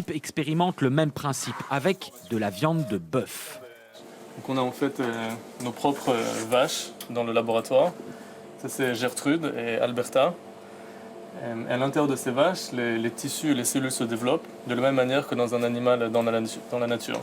Expérimente le même principe avec de la viande de bœuf. Donc on a en fait nos propres vaches dans le laboratoire. Ça c'est Gertrude et Alberta. À l'intérieur de ces vaches, les tissus et les cellules se développent de la même manière que dans un animal dans la nature.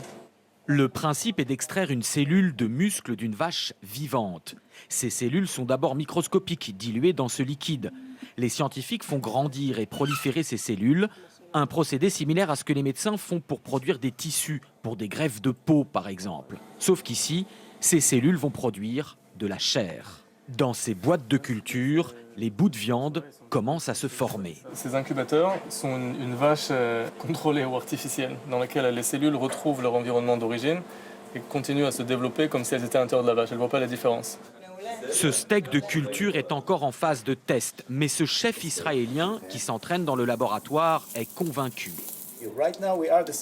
Le principe est d'extraire une cellule de muscle d'une vache vivante. Ces cellules sont d'abord microscopiques, diluées dans ce liquide. Les scientifiques font grandir et proliférer ces cellules, un procédé similaire à ce que les médecins font pour produire des tissus, pour des greffes de peau par exemple. Sauf qu'ici, ces cellules vont produire de la chair. Dans ces boîtes de culture, les bouts de viande commencent à se former. Ces incubateurs sont une vache contrôlée ou artificielle, dans laquelle les cellules retrouvent leur environnement d'origine et continuent à se développer comme si elles étaient à l'intérieur de la vache. Elles ne voient pas la différence. Ce steak de culture est encore en phase de test, mais ce chef israélien qui s'entraîne dans le laboratoire est convaincu.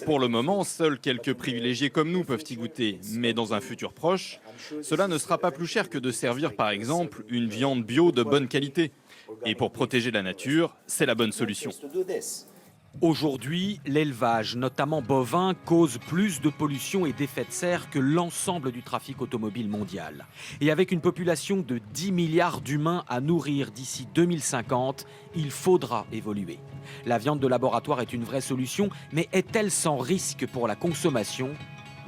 Pour le moment, seuls quelques privilégiés comme nous peuvent y goûter. Mais dans un futur proche, cela ne sera pas plus cher que de servir par exemple une viande bio de bonne qualité. Et pour protéger la nature, c'est la bonne solution. Aujourd'hui, l'élevage, notamment bovin, cause plus de pollution et d'effets de serre que l'ensemble du trafic automobile mondial. Et avec une population de 10 milliards d'humains à nourrir d'ici 2050, il faudra évoluer. La viande de laboratoire est une vraie solution, mais est-elle sans risque pour la consommation?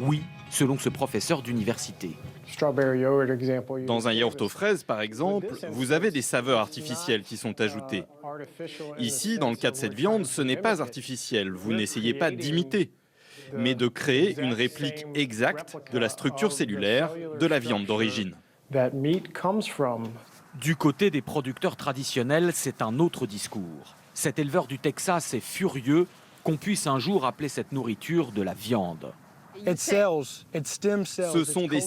Oui, selon ce professeur d'université. Dans un yaourt aux fraises, par exemple, vous avez des saveurs artificielles qui sont ajoutées. Ici, dans le cas de cette viande, ce n'est pas artificiel. Vous n'essayez pas d'imiter, mais de créer une réplique exacte de la structure cellulaire de la viande d'origine. Du côté des producteurs traditionnels, c'est un autre discours. Cet éleveur du Texas est furieux qu'on puisse un jour appeler cette nourriture de la viande. Ce sont des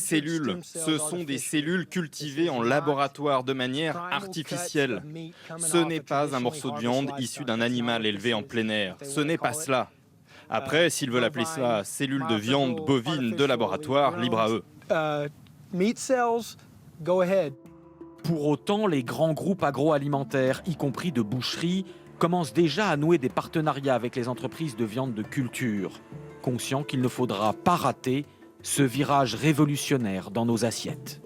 cellules cultivées en laboratoire de manière artificielle. Ce n'est pas un morceau de viande issu d'un animal élevé en plein air. Ce n'est pas cela. Après, s'ils veulent appeler ça cellules de viande bovine de laboratoire, libre à eux. Pour autant, les grands groupes agroalimentaires, y compris de boucherie, commencent déjà à nouer des partenariats avec les entreprises de viande de culture, conscients qu'il ne faudra pas rater ce virage révolutionnaire dans nos assiettes.